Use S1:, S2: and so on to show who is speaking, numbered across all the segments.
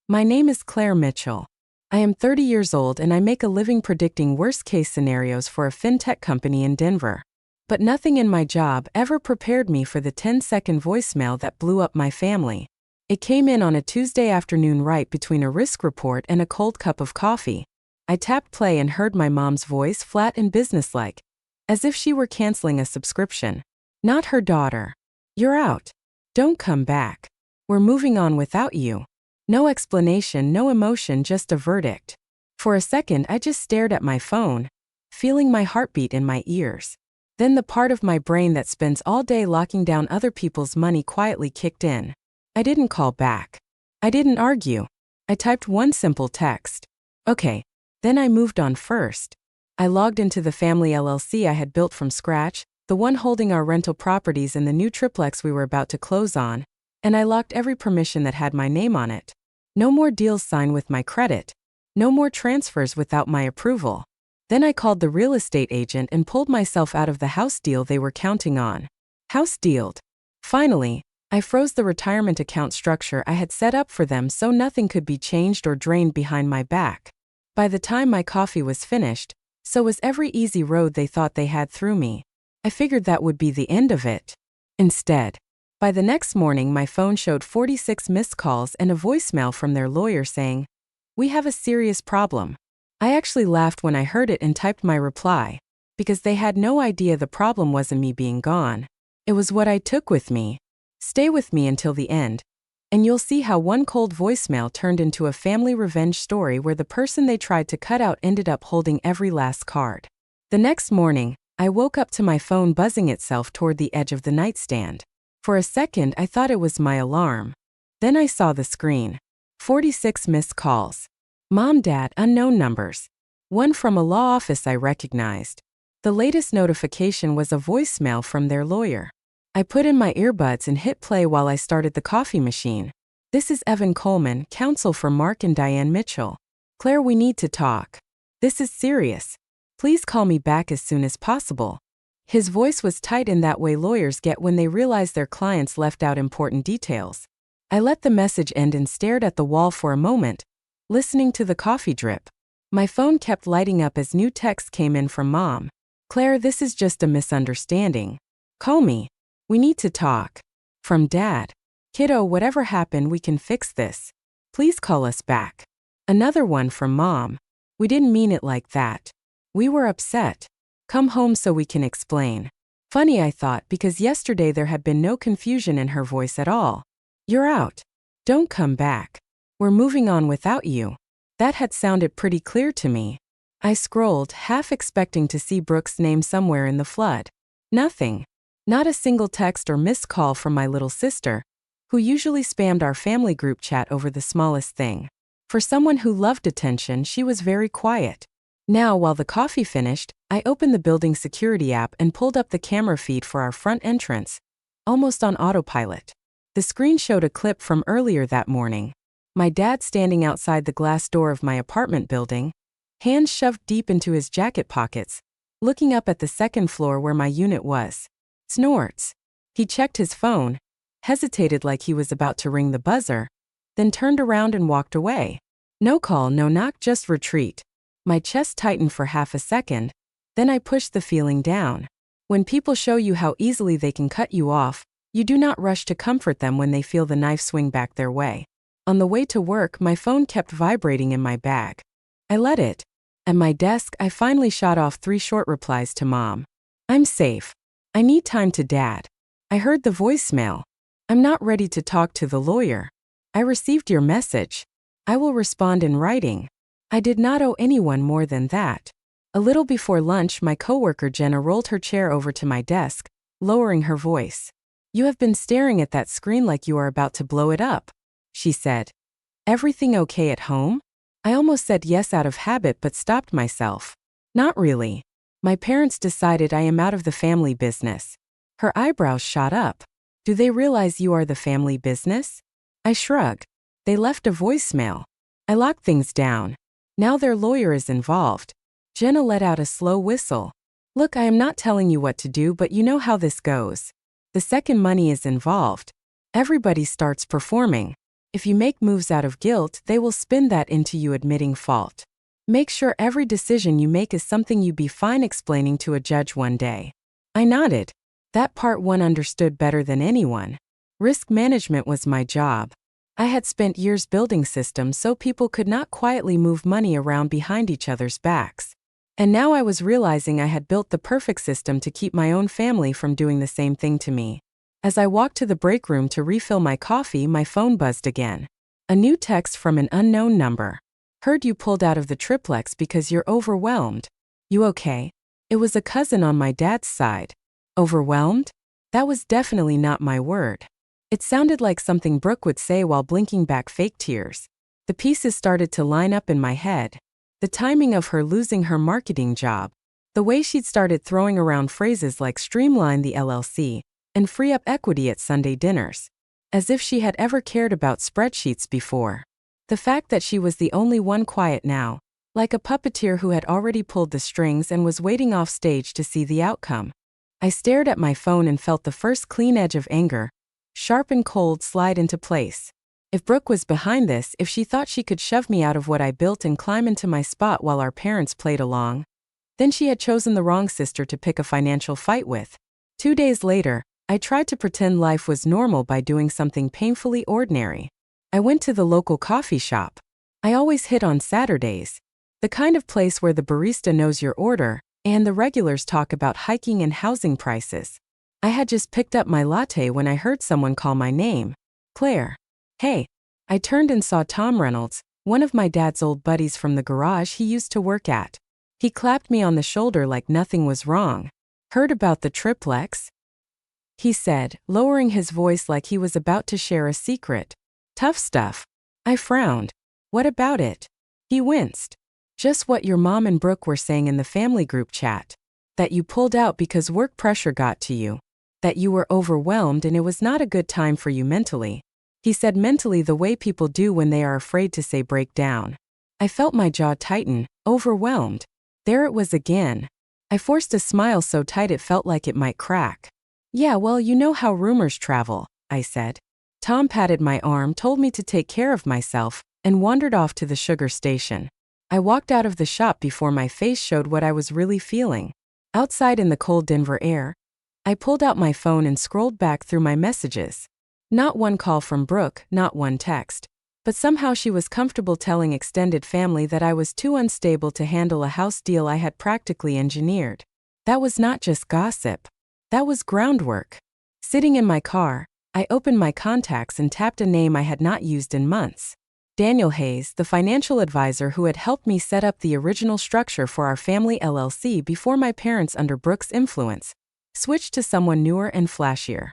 S1: My name is Claire Mitchell. I am 30 years old and I make a living predicting worst-case scenarios for a fintech company in Denver. But nothing in my job ever prepared me for the 10-second voicemail that blew up my family. It came in on a Tuesday afternoon right between a risk report and a cold cup of coffee. I tapped play and heard my mom's voice, flat and businesslike, as if she were canceling a subscription. Not her daughter. "You're out. Don't come back. We're moving on without you." No explanation, no emotion, just a verdict. For a second, I just stared at my phone, feeling my heartbeat in my ears. Then the part of my brain that spends all day locking down other people's money quietly kicked in. I didn't call back. I didn't argue. I typed one simple text. "Okay." Then I moved on first. I logged into the family LLC I had built from scratch, the one holding our rental properties and the new triplex we were about to close on, and I locked every permission that had my name on it. No more deals signed with my credit. No more transfers without my approval. Then I called the real estate agent and pulled myself out of the house deal they were counting on. House dealed. Finally, I froze the retirement account structure I had set up for them so nothing could be changed or drained behind my back. By the time my coffee was finished, so was every easy road they thought they had through me. I figured that would be the end of it. Instead, by the next morning my phone showed 46 missed calls and a voicemail from their lawyer saying, "We have a serious problem." I actually laughed when I heard it and typed my reply, because they had no idea the problem wasn't me being gone. It was what I took with me. Stay with me until the end, and you'll see how one cold voicemail turned into a family revenge story where the person they tried to cut out ended up holding every last card. The next morning, I woke up to my phone buzzing itself toward the edge of the nightstand. For a second, I thought it was my alarm. Then I saw the screen. 46 missed calls. Mom, Dad, unknown numbers. One from a law office I recognized. The latest notification was a voicemail from their lawyer. I put in my earbuds and hit play while I started the coffee machine. "This is Evan Coleman, counsel for Mark and Diane Mitchell. Claire, we need to talk. This is serious. Please call me back as soon as possible." His voice was tight in that way lawyers get when they realize their clients left out important details. I let the message end and stared at the wall for a moment, listening to the coffee drip. My phone kept lighting up as new texts came in from Mom. "Claire, this is just a misunderstanding. Call me. We need to talk." From Dad. "Kiddo, whatever happened, we can fix this. Please call us back." Another one from Mom. "We didn't mean it like that. We were upset. Come home so we can explain." Funny, I thought, because yesterday there had been no confusion in her voice at all. "You're out. Don't come back. We're moving on without you." That had sounded pretty clear to me. I scrolled, half expecting to see Brooke's name somewhere in the flood. Nothing. Not a single text or missed call from my little sister, who usually spammed our family group chat over the smallest thing. For someone who loved attention, she was very quiet. Now, while the coffee finished, I opened the building security app and pulled up the camera feed for our front entrance, almost on autopilot. The screen showed a clip from earlier that morning. My dad standing outside the glass door of my apartment building, hands shoved deep into his jacket pockets, looking up at the second floor where my unit was. Snorts. He checked his phone, hesitated like he was about to ring the buzzer, then turned around and walked away. No call, no knock, just retreat. My chest tightened for half a second, then I pushed the feeling down. When people show you how easily they can cut you off, you do not rush to comfort them when they feel the knife swing back their way. On the way to work, my phone kept vibrating in my bag. I let it. At my desk, I finally shot off 3 short replies to Mom. "I'm safe. I need time to Dad. I heard the voicemail. I'm not ready to talk to the lawyer. I received your message. I will respond in writing." I did not owe anyone more than that. A little before lunch, my coworker Jenna rolled her chair over to my desk, lowering her voice. "You have been staring at that screen like you are about to blow it up," she said. "Everything okay at home?" I almost said yes out of habit but stopped myself. "Not really. My parents decided I am out of the family business." Her eyebrows shot up. "Do they realize you are the family business?" I shrugged. "They left a voicemail. I locked things down. Now their lawyer is involved." Jenna let out a slow whistle. "Look, I am not telling you what to do, but you know how this goes. The second money is involved. Everybody starts performing. If you make moves out of guilt, they will spin that into you admitting fault. Make sure every decision you make is something you'd be fine explaining to a judge one day. I nodded. That part one understood better than anyone. Risk management was my job. I had spent years building systems so people could not quietly move money around behind each other's backs. And now I was realizing I had built the perfect system to keep my own family from doing the same thing to me. As I walked to the break room to refill my coffee, my phone buzzed again. A new text from an unknown number. Heard you pulled out of the triplex because you're overwhelmed. You okay? It was a cousin on my dad's side. Overwhelmed? That was definitely not my word. It sounded like something Brooke would say while blinking back fake tears. The pieces started to line up in my head. The timing of her losing her marketing job. The way she'd started throwing around phrases like streamline the LLC and free up equity at Sunday dinners. As if she had ever cared about spreadsheets before. The fact that she was the only one quiet now, like a puppeteer who had already pulled the strings and was waiting off stage to see the outcome. I stared at my phone and felt the first clean edge of anger, sharp and cold, slide into place. If Brooke was behind this, if she thought she could shove me out of what I built and climb into my spot while our parents played along, then she had chosen the wrong sister to pick a financial fight with. 2 days later, I tried to pretend life was normal by doing something painfully ordinary. I went to the local coffee shop. I always hit on Saturdays. The kind of place where the barista knows your order, and the regulars talk about hiking and housing prices. I had just picked up my latte when I heard someone call my name. Claire. Hey. I turned and saw Tom Reynolds, one of my dad's old buddies from the garage he used to work at. He clapped me on the shoulder like nothing was wrong. Heard about the triplex? He said, lowering his voice like he was about to share a secret. Tough stuff. I frowned. What about it? He winced. Just what your mom and Brooke were saying in the family group chat. That you pulled out because work pressure got to you. That you were overwhelmed and it was not a good time for you mentally. He said mentally the way people do when they are afraid to say break down. I felt my jaw tighten, overwhelmed. There it was again. I forced a smile so tight it felt like it might crack. Yeah, well, you know how rumors travel, I said. Tom patted my arm, told me to take care of myself, and wandered off to the sugar station. I walked out of the shop before my face showed what I was really feeling. Outside in the cold Denver air, I pulled out my phone and scrolled back through my messages. Not one call from Brooke, not one text. But somehow she was comfortable telling extended family that I was too unstable to handle a house deal I had practically engineered. That was not just gossip. That was groundwork. Sitting in my car, I opened my contacts and tapped a name I had not used in months. Daniel Hayes, the financial advisor who had helped me set up the original structure for our family LLC before my parents, under Brooke's influence, switched to someone newer and flashier.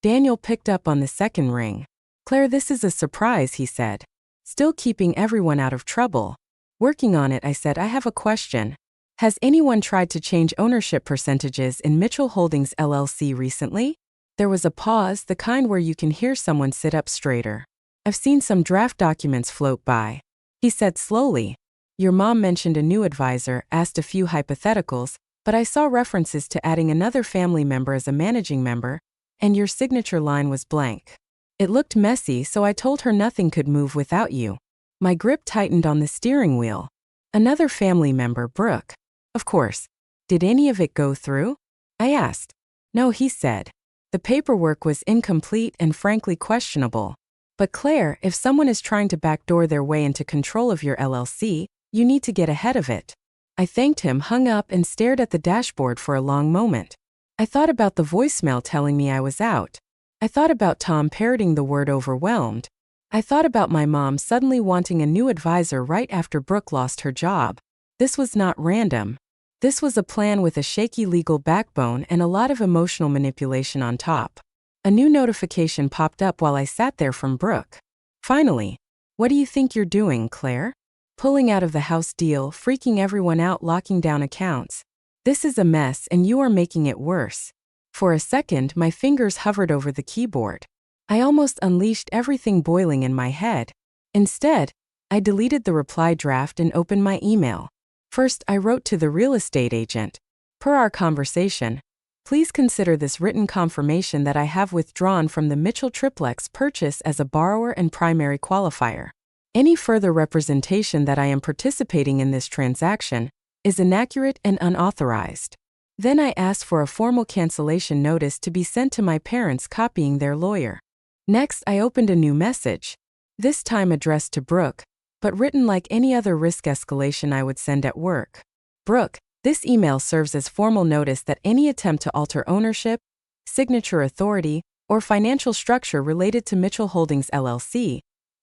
S1: Daniel picked up on the second ring. Claire, this is a surprise, he said. Still keeping everyone out of trouble. Working on it, I said. I have a question. Has anyone tried to change ownership percentages in Mitchell Holdings LLC recently? There was a pause, the kind where you can hear someone sit up straighter. I've seen some draft documents float by. He said slowly. Your mom mentioned a new advisor, asked a few hypotheticals, but I saw references to adding another family member as a managing member, and your signature line was blank. It looked messy, so I told her nothing could move without you. My grip tightened on the steering wheel. Another family member, Brooke. Of course. Did any of it go through? I asked. No, he said. The paperwork was incomplete and frankly questionable. But Claire, if someone is trying to backdoor their way into control of your LLC, you need to get ahead of it. I thanked him, hung up, and stared at the dashboard for a long moment. I thought about the voicemail telling me I was out. I thought about Tom parroting the word overwhelmed. I thought about my mom suddenly wanting a new advisor right after Brooke lost her job. This was not random. This was a plan with a shaky legal backbone and a lot of emotional manipulation on top. A new notification popped up while I sat there from Brooke. Finally. What do you think you're doing, Claire? Pulling out of the house deal, freaking everyone out, locking down accounts. This is a mess and you are making it worse. For a second, my fingers hovered over the keyboard. I almost unleashed everything boiling in my head. Instead, I deleted the reply draft and opened my email. First, I wrote to the real estate agent. Per our conversation, Please consider this written confirmation that I have withdrawn from the Mitchell triplex purchase as a borrower and primary qualifier. Any further representation that I am participating in this transaction is inaccurate and unauthorized. Then I asked for a formal cancellation notice to be sent to my parents, copying their lawyer. Next, I opened a new message, this time addressed to Brooke, but written like any other risk escalation I would send at work. Brooke, this email serves as formal notice that any attempt to alter ownership, signature authority, or financial structure related to Mitchell Holdings LLC,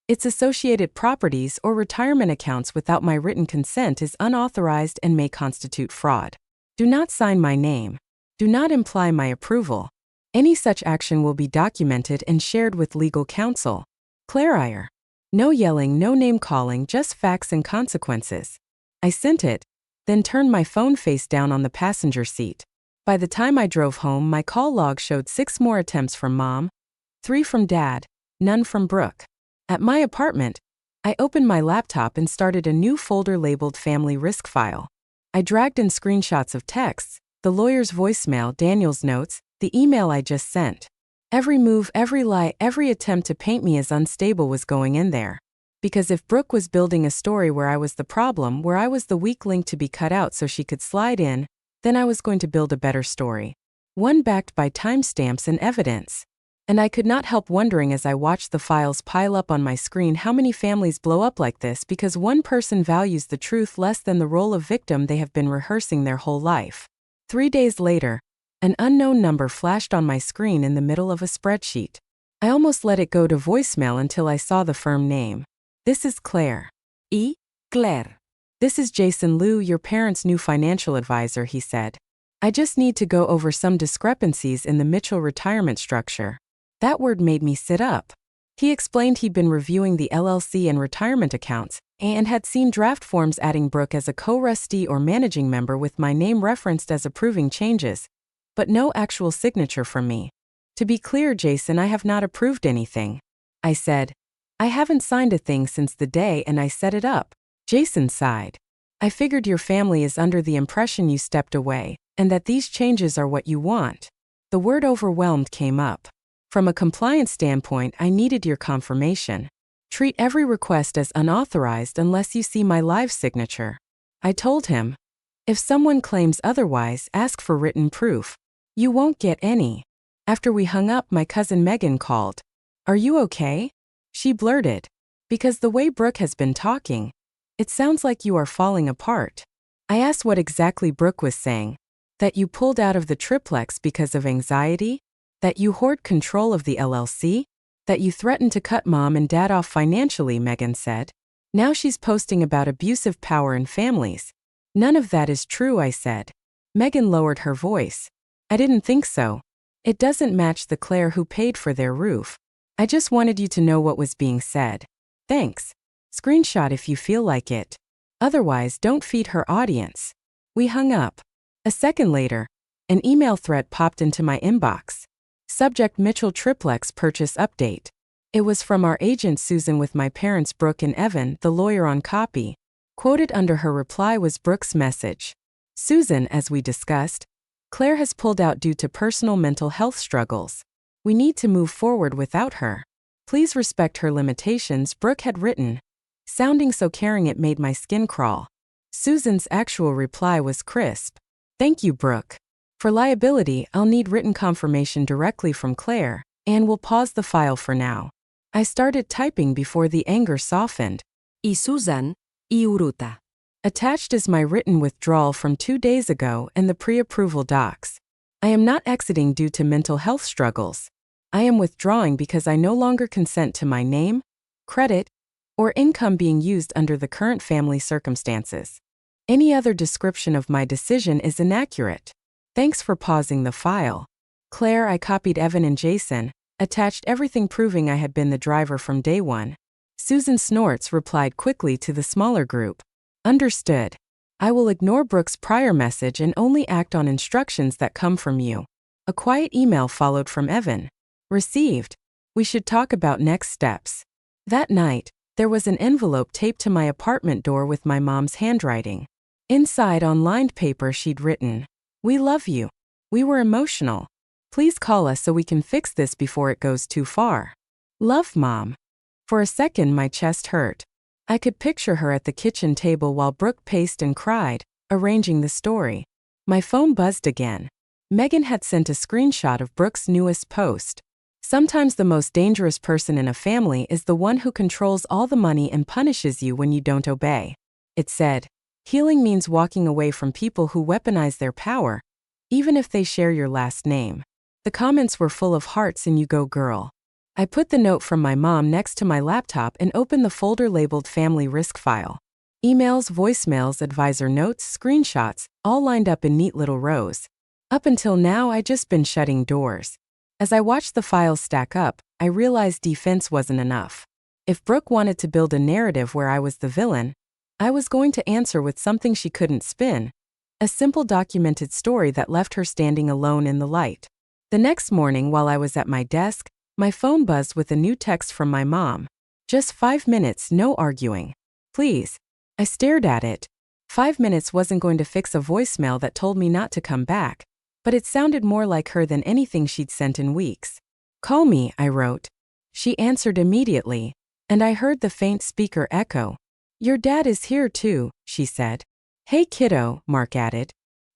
S1: its associated properties or retirement accounts without my written consent is unauthorized and may constitute fraud. Do not sign my name. Do not imply my approval. Any such action will be documented and shared with legal counsel. Claire Iyer. No yelling, no name calling, just facts and consequences. I sent it, then turned my phone face down on the passenger seat. By the time I drove home, my call log showed 6 more attempts from Mom, 3 from Dad, none from Brooke. At my apartment, I opened my laptop and started a new folder labeled Family Risk File. I dragged in screenshots of texts, the lawyer's voicemail, Daniel's notes, the email I just sent. Every move, every lie, every attempt to paint me as unstable was going in there. Because if Brooke was building a story where I was the problem, where I was the weak link to be cut out so she could slide in, then I was going to build a better story. One backed by timestamps and evidence. And I could not help wondering as I watched the files pile up on my screen how many families blow up like this because one person values the truth less than the role of victim they have been rehearsing their whole life. 3 days later, an unknown number flashed on my screen in the middle of a spreadsheet. I almost let it go to voicemail until I saw the firm name. This is Claire. Claire. This is Jason Liu, your parents' new financial advisor, he said. I just need to go over some discrepancies in the Mitchell retirement structure. That word made me sit up. He explained he'd been reviewing the LLC and retirement accounts and had seen draft forms adding Brooke as a co-trustee or managing member with my name referenced as approving changes, but no actual signature from me. To be clear, Jason, I have not approved anything. I said, I haven't signed a thing since the day and I set it up. Jason sighed. I figured your family is under the impression you stepped away and that these changes are what you want. The word overwhelmed came up. From a compliance standpoint, I needed your confirmation. Treat every request as unauthorized unless you see my live signature. I told him, if someone claims otherwise, ask for written proof. You won't get any. After we hung up, my cousin Megan called. Are you okay? She blurted. Because the way Brooke has been talking, it sounds like you are falling apart. I asked what exactly Brooke was saying. That you pulled out of the triplex because of anxiety? That you hoard control of the LLC? That you threatened to cut Mom and Dad off financially, Megan said. Now she's posting about abusive power in families. None of that is true, I said. Megan lowered her voice. I didn't think so. It doesn't match the Claire who paid for their roof. I just wanted you to know what was being said. Thanks. Screenshot if you feel like it. Otherwise, don't feed her audience. We hung up. A second later, an email thread popped into my inbox. Subject Mitchell Triplex Purchase Update. It was from our agent Susan with my parents Brooke and Evan, the lawyer on copy. Quoted under her reply was Brooke's message. Susan, as we discussed, Claire has pulled out due to personal mental health struggles. We need to move forward without her. Please respect her limitations, Brooke had written. Sounding so caring it made my skin crawl. Susan's actual reply was crisp. Thank you, Brooke. For liability, I'll need written confirmation directly from Claire, and we'll pause the file for now. I started typing before the anger softened. Y Susan, y Uruta. Attached is my written withdrawal from 2 days ago and the pre-approval docs. I am not exiting due to mental health struggles. I am withdrawing because I no longer consent to my name, credit, or income being used under the current family circumstances. Any other description of my decision is inaccurate. Thanks for pausing the file. Claire, I copied Evan and Jason, attached everything proving I had been the driver from day one. Susan Snorts replied quickly to the smaller group. Understood. I will ignore Brooke's prior message and only act on instructions that come from you. A quiet email followed from Evan. Received. We should talk about next steps. That night, there was an envelope taped to my apartment door with my mom's handwriting. Inside on lined paper she'd written, We love you. We were emotional. Please call us so we can fix this before it goes too far. Love, Mom. For a second, my chest hurt. I could picture her at the kitchen table while Brooke paced and cried, arranging the story. My phone buzzed again. Megan had sent a screenshot of Brooke's newest post. Sometimes the most dangerous person in a family is the one who controls all the money and punishes you when you don't obey. It said, healing means walking away from people who weaponize their power, even if they share your last name. The comments were full of hearts and you go girl. I put the note from my mom next to my laptop and opened the folder labeled Family Risk File. Emails, voicemails, advisor notes, screenshots, all lined up in neat little rows. Up until now, I'd just been shutting doors. As I watched the files stack up, I realized defense wasn't enough. If Brooke wanted to build a narrative where I was the villain, I was going to answer with something she couldn't spin. A simple documented story that left her standing alone in the light. The next morning, while I was at my desk, my phone buzzed with a new text from my mom. Just 5 minutes, no arguing. Please. I stared at it. 5 minutes wasn't going to fix a voicemail that told me not to come back, but it sounded more like her than anything she'd sent in weeks. Call me, I wrote. She answered immediately, and I heard the faint speaker echo. Your dad is here too, she said. Hey kiddo, Mark added.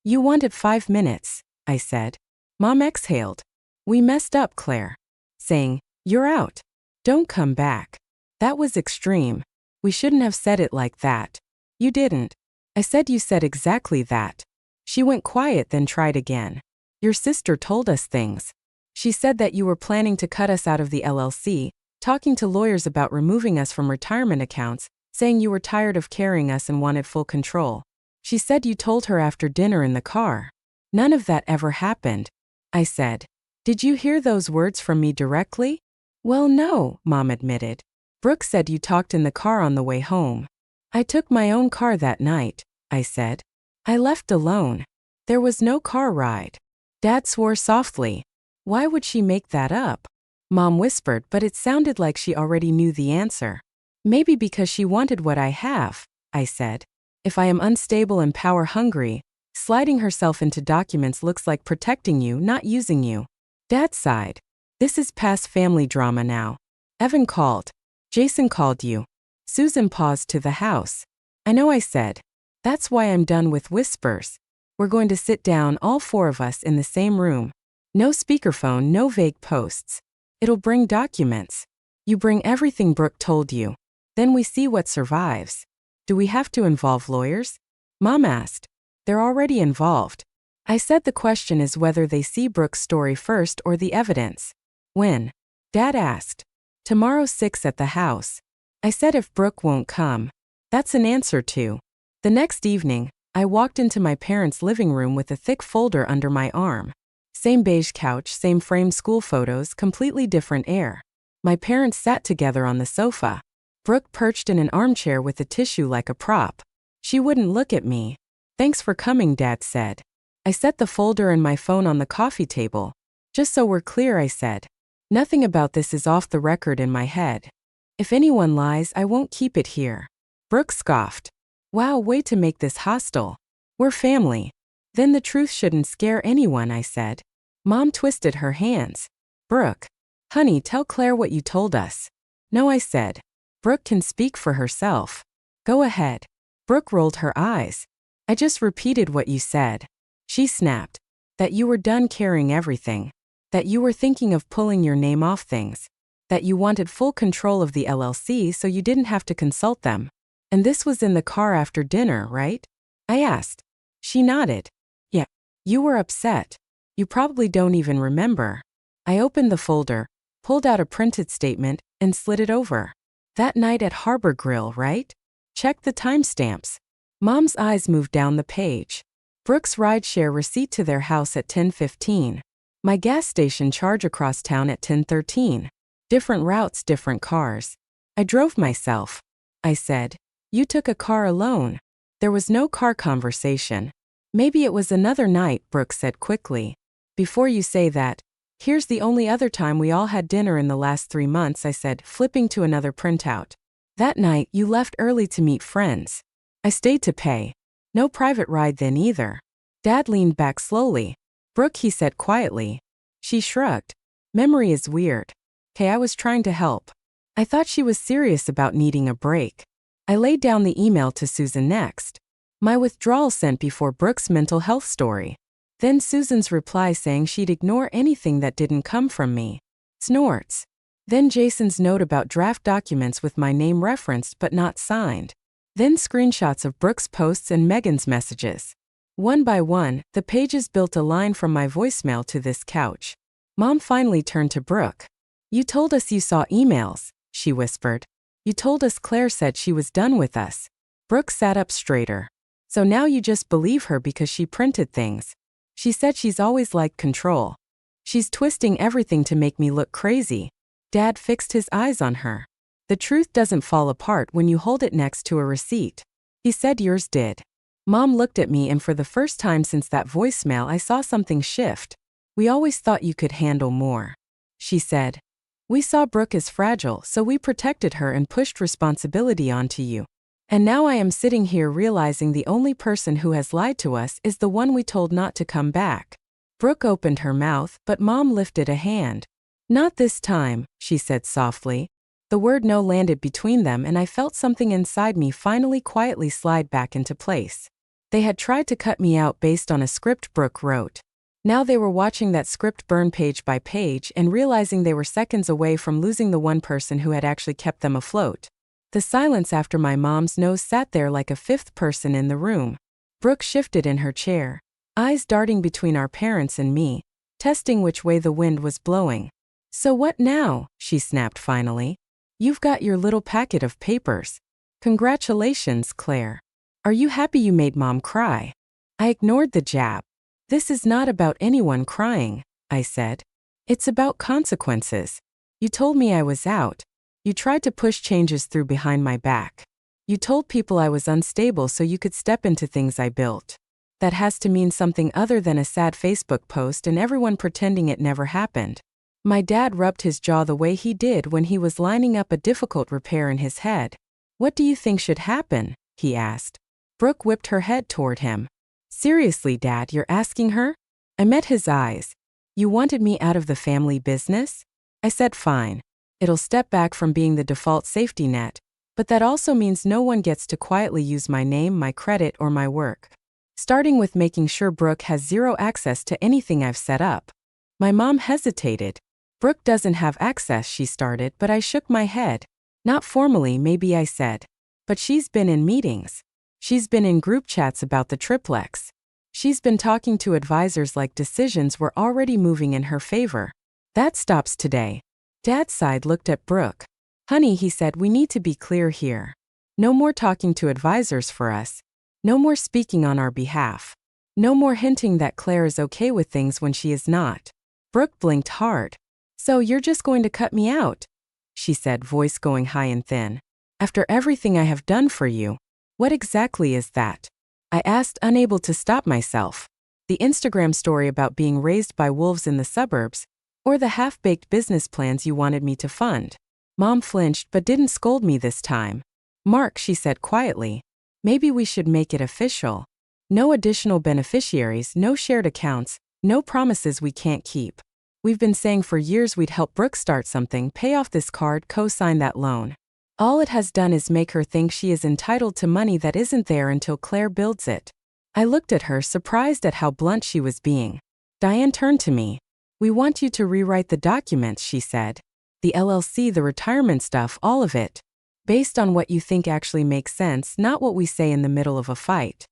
S1: You wanted 5 minutes, I said. Mom exhaled. We messed up, Claire. Saying, you're out. Don't come back. That was extreme. We shouldn't have said it like that. You didn't. I said you said exactly that. She went quiet, then tried again. Your sister told us things. She said that you were planning to cut us out of the LLC, talking to lawyers about removing us from retirement accounts, saying you were tired of carrying us and wanted full control. She said you told her after dinner in the car. None of that ever happened. I said. Did you hear those words from me directly? Well, no, Mom admitted. Brooke said you talked in the car on the way home. I took my own car that night, I said. I left alone. There was no car ride. Dad swore softly. Why would she make that up? Mom whispered, but it sounded like she already knew the answer. Maybe because she wanted what I have, I said. If I am unstable and power hungry, sliding herself into documents looks like protecting you, not using you. Dad sighed. This is past family drama now. Evan called. Jason called you. Susan paused to the house. I know, I said. That's why I'm done with whispers. We're going to sit down, all 4 of us in the same room. No speakerphone, no vague posts. It'll bring documents. You bring everything Brooke told you. Then we see what survives. Do we have to involve lawyers? Mom asked. They're already involved. I said the question is whether they see Brooke's story first or the evidence. When? Dad asked. Tomorrow 6 at the house. I said if Brooke won't come. That's an answer too. The next evening, I walked into my parents' living room with a thick folder under my arm. Same beige couch, same framed school photos, completely different air. My parents sat together on the sofa. Brooke perched in an armchair with a tissue like a prop. She wouldn't look at me. Thanks for coming, Dad said. I set the folder and my phone on the coffee table. Just so we're clear, I said. Nothing about this is off the record in my head. If anyone lies, I won't keep it here. Brooke scoffed. Wow, way to make this hostile. We're family. Then the truth shouldn't scare anyone, I said. Mom twisted her hands. Brooke. Honey, tell Claire what you told us. No, I said. Brooke can speak for herself. Go ahead. Brooke rolled her eyes. I just repeated what you said. She snapped. That you were done carrying everything. That you were thinking of pulling your name off things. That you wanted full control of the LLC so you didn't have to consult them. And this was in the car after dinner, right? I asked. She nodded. Yeah. You were upset. You probably don't even remember. I opened the folder, pulled out a printed statement, and slid it over. That night at Harbor Grill, right? Check the timestamps. Mom's eyes moved down the page. Brooke's rideshare receipt to their house at 10:15. My gas station charge across town at 10:13. Different routes, different cars. I drove myself. I said. You took a car alone. There was no car conversation. Maybe it was another night, Brooke said quickly. Before you say that, here's the only other time we all had dinner in the last 3 months, I said, flipping to another printout. That night, you left early to meet friends. I stayed to pay. No private ride then either. Dad leaned back slowly. Brooke, he said quietly. She shrugged. Memory is weird. I was trying to help. I thought she was serious about needing a break. I laid down the email to Susan next. My withdrawal sent before Brooke's mental health story. Then Susan's reply saying she'd ignore anything that didn't come from me. Snorts. Then Jason's note about draft documents with my name referenced but not signed. Then screenshots of Brooke's posts and Megan's messages. One by one, the pages built a line from my voicemail to this couch. Mom finally turned to Brooke. You told us you saw emails, she whispered. You told us Claire said she was done with us. Brooke sat up straighter. So now you just believe her because she printed things. She said she's always liked control. She's twisting everything to make me look crazy. Dad fixed his eyes on her. The truth doesn't fall apart when you hold it next to a receipt. He said yours did. Mom looked at me, and for the first time since that voicemail I saw something shift. We always thought you could handle more. She said. We saw Brooke as fragile, so we protected her and pushed responsibility onto you. And now I am sitting here realizing the only person who has lied to us is the one we told not to come back. Brooke opened her mouth, but Mom lifted a hand. Not this time, she said softly. The word no landed between them, and I felt something inside me finally quietly slide back into place. They had tried to cut me out based on a script Brooke wrote. Now they were watching that script burn page by page and realizing they were seconds away from losing the one person who had actually kept them afloat. The silence after my mom's nose sat there like a fifth person in the room. Brooke shifted in her chair, eyes darting between our parents and me, testing which way the wind was blowing. So what now? She snapped finally. You've got your little packet of papers. Congratulations, Claire. Are you happy you made Mom cry? I ignored the jab. This is not about anyone crying, I said. It's about consequences. You told me I was out. You tried to push changes through behind my back. You told people I was unstable so you could step into things I built. That has to mean something other than a sad Facebook post and everyone pretending it never happened. My dad rubbed his jaw the way he did when he was lining up a difficult repair in his head. What do you think should happen? He asked. Brooke whipped her head toward him. Seriously, Dad, you're asking her? I met his eyes. You wanted me out of the family business? I said fine. It'll step back from being the default safety net, but that also means no one gets to quietly use my name, my credit, or my work. Starting with making sure Brooke has zero access to anything I've set up. My mom hesitated. Brooke doesn't have access, she started, but I shook my head. Not formally, maybe I said. But she's been in meetings. She's been in group chats about the triplex. She's been talking to advisors like decisions were already moving in her favor. That stops today. Dad's side looked at Brooke. Honey, he said, we need to be clear here. No more talking to advisors for us. No more speaking on our behalf. No more hinting that Claire is okay with things when she is not. Brooke blinked hard. So you're just going to cut me out? She said, voice going high and thin. After everything I have done for you. What exactly is that? I asked, unable to stop myself. The Instagram story about being raised by wolves in the suburbs, or the half-baked business plans you wanted me to fund. Mom flinched but didn't scold me this time. Mark, she said quietly. Maybe we should make it official. No additional beneficiaries, no shared accounts, no promises we can't keep. We've been saying for years we'd help Brooke start something, pay off this card, co-sign that loan. All it has done is make her think she is entitled to money that isn't there until Claire builds it. I looked at her, surprised at how blunt she was being. Diane turned to me. We want you to rewrite the documents, she said. The LLC, the retirement stuff, all of it. Based on what you think actually makes sense, not what we say in the middle of a fight.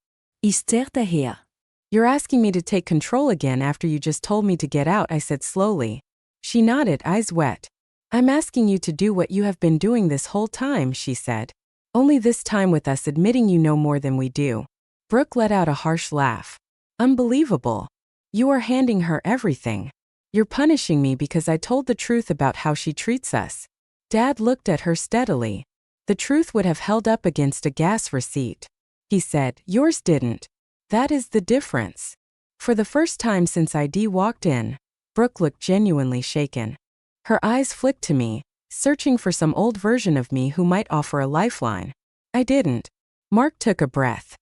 S1: Esther daher. You're asking me to take control again after you just told me to get out, I said slowly. She nodded, eyes wet. I'm asking you to do what you have been doing this whole time, she said. Only this time with us admitting you know more than we do. Brooke let out a harsh laugh. Unbelievable. You are handing her everything. You're punishing me because I told the truth about how she treats us. Dad looked at her steadily. The truth would have held up against a gas receipt. He said, yours didn't. That is the difference. For the first time since ID walked in, Brooke looked genuinely shaken. Her eyes flicked to me, searching for some old version of me who might offer a lifeline. I didn't. Mark took a breath.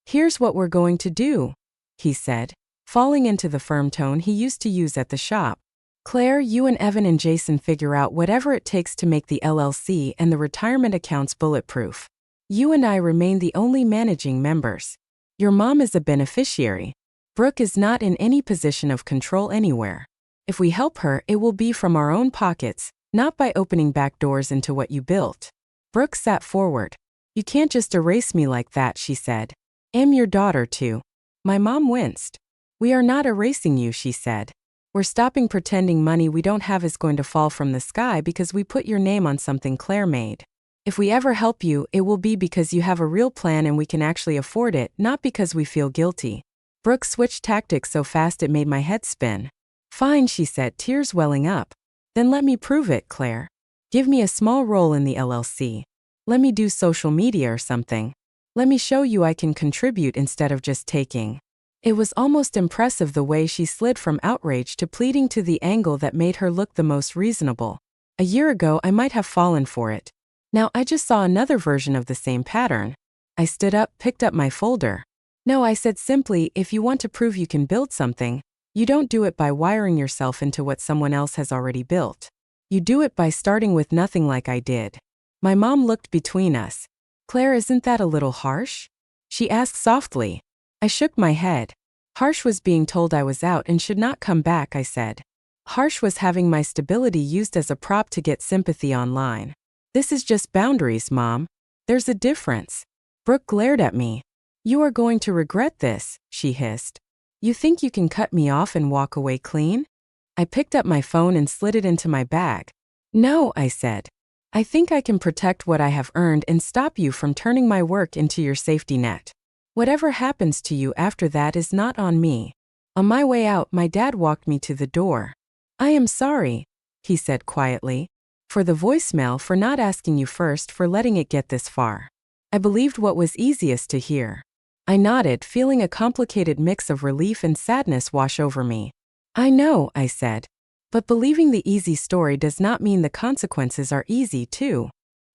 S1: Here's what we're going to do, he said. falling into the firm tone he used to use at the shop. Claire, you and Evan and Jason figure out whatever it takes to make the LLC and the retirement accounts bulletproof. You and I remain the only managing members. Your mom is a beneficiary. Brooke is not in any position of control anywhere. If we help her, it will be from our own pockets, not by opening back doors into what you built. Brooke sat forward. You can't just erase me like that, she said. I'm your daughter too. My mom winced. We are not erasing you, she said. We're stopping pretending money we don't have is going to fall from the sky because we put your name on something Claire made. If we ever help you, it will be because you have a real plan and we can actually afford it, not because we feel guilty. Brooke switched tactics so fast it made my head spin. Fine, she said, tears welling up. Then let me prove it, Claire. Give me a small role in the LLC. Let me do social media or something. Let me show you I can contribute instead of just taking. It was almost impressive the way she slid from outrage to pleading to the angle that made her look the most reasonable. A year ago I might have fallen for it. Now I just saw another version of the same pattern. I stood up, picked up my folder. No, I said simply, if you want to prove you can build something, you don't do it by wiring yourself into what someone else has already built. You do it by starting with nothing like I did. My mom looked between us. Claire, isn't that a little harsh? She asked softly. I shook my head. Harsh was being told I was out and should not come back, I said. Harsh was having my stability used as a prop to get sympathy online. This is just boundaries, Mom. There's a difference. Brooke glared at me. You are going to regret this, she hissed. You think you can cut me off and walk away clean? I picked up my phone and slid it into my bag. No, I said. I think I can protect what I have earned and stop you from turning my work into your safety net. Whatever happens to you after that is not on me. On my way out, my dad walked me to the door. I am sorry, he said quietly, for the voicemail, for not asking you first, for letting it get this far. I believed what was easiest to hear. I nodded, feeling a complicated mix of relief and sadness wash over me. I know, I said. But believing the easy story does not mean the consequences are easy, too.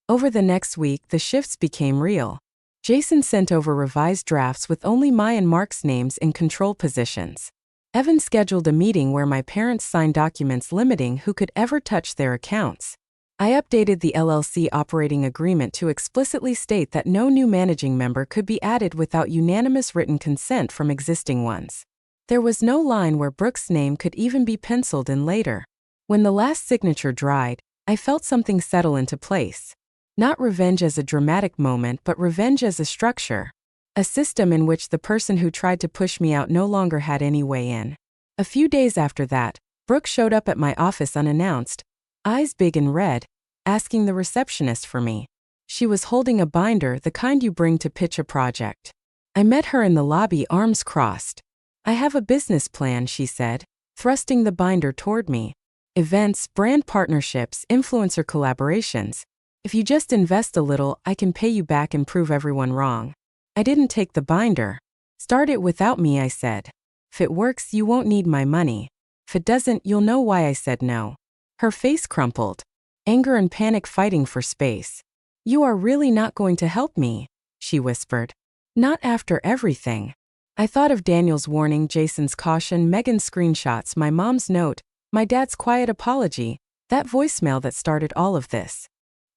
S1: Over the next week, the shifts became real. Jason sent over revised drafts with only my and Mark's names in control positions. Evan scheduled a meeting where my parents signed documents limiting who could ever touch their accounts. I updated the LLC operating agreement to explicitly state that no new managing member could be added without unanimous written consent from existing ones. There was no line where Brooke's name could even be penciled in later. When the last signature dried, I felt something settle into place. Not revenge as a dramatic moment, but revenge as a structure. A system in which the person who tried to push me out no longer had any way in. A few days after that, Brooke showed up at my office unannounced, eyes big and red, asking the receptionist for me. She was holding a binder, the kind you bring to pitch a project. I met her in the lobby, arms crossed. I have a business plan, she said, thrusting the binder toward me. Events, brand partnerships, influencer collaborations. If you just invest a little, I can pay you back and prove everyone wrong. I didn't take the binder. Start it without me, I said. If it works, you won't need my money. If it doesn't, you'll know why I said no. Her face crumpled. Anger and panic fighting for space. You are really not going to help me, she whispered. Not after everything. I thought of Daniel's warning, Jason's caution, Megan's screenshots, my mom's note, my dad's quiet apology, that voicemail that started all of this.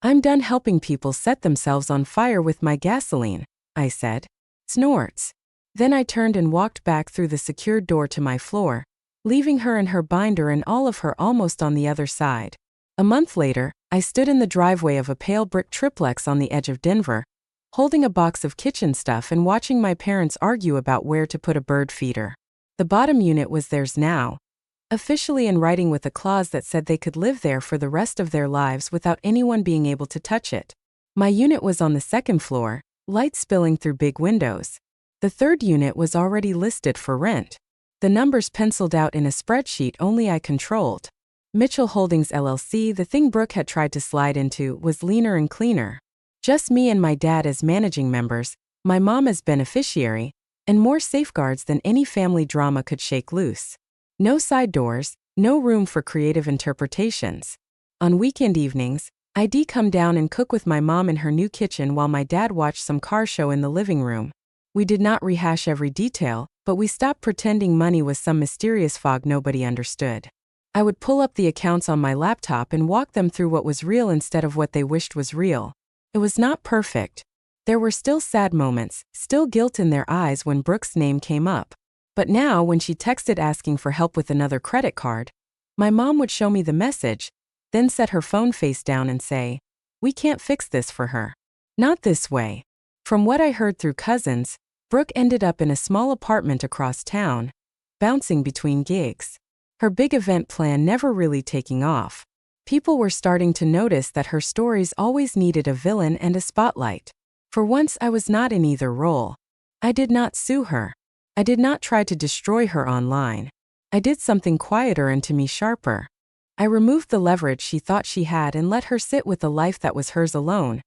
S1: I'm done helping people set themselves on fire with my gasoline, I said. Snorts. Then I turned and walked back through the secured door to my floor, leaving her and her binder and all of her almost on the other side. A month later, I stood in the driveway of a pale brick triplex on the edge of Denver, holding a box of kitchen stuff and watching my parents argue about where to put a bird feeder. The bottom unit was theirs now, officially in writing with a clause that said they could live there for the rest of their lives without anyone being able to touch it. My unit was on the second floor, light spilling through big windows. The third unit was already listed for rent. The numbers penciled out in a spreadsheet only I controlled. Mitchell Holdings LLC, the thing Brooke had tried to slide into, was leaner and cleaner. Just me and my dad as managing members, my mom as beneficiary, and more safeguards than any family drama could shake loose. No side doors, no room for creative interpretations. On weekend evenings, I'd come down and cook with my mom in her new kitchen while my dad watched some car show in the living room. We did not rehash every detail, but we stopped pretending money was some mysterious fog nobody understood. I would pull up the accounts on my laptop and walk them through what was real instead of what they wished was real. It was not perfect. There were still sad moments, still guilt in their eyes when Brooke's name came up. But now, when she texted asking for help with another credit card, my mom would show me the message, then set her phone face down and say, "We can't fix this for her." Not this way. From what I heard through cousins, Brooke ended up in a small apartment across town, bouncing between gigs. Her big event plan never really taking off. People were starting to notice that her stories always needed a villain and a spotlight. For once, I was not in either role. I did not sue her. I did not try to destroy her online. I did something quieter and to me sharper. I removed the leverage she thought she had and let her sit with a life that was hers alone,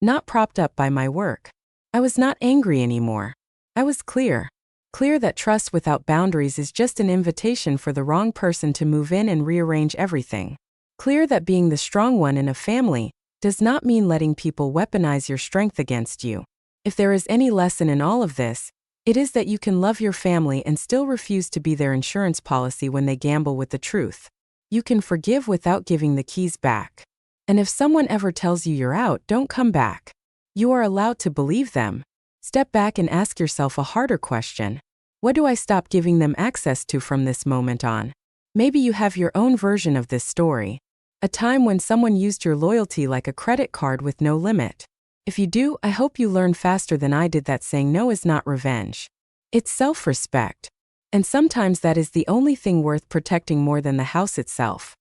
S1: not propped up by my work. I was not angry anymore. I was clear. Clear that trust without boundaries is just an invitation for the wrong person to move in and rearrange everything. Clear that being the strong one in a family does not mean letting people weaponize your strength against you. If there is any lesson in all of this, it is that you can love your family and still refuse to be their insurance policy when they gamble with the truth. You can forgive without giving the keys back. And if someone ever tells you you're out, don't come back. You are allowed to believe them. Step back and ask yourself a harder question. What do I stop giving them access to from this moment on? Maybe you have your own version of this story. A time when someone used your loyalty like a credit card with no limit. If you do, I hope you learn faster than I did that saying no is not revenge. It's self-respect. And sometimes that is the only thing worth protecting more than the house itself.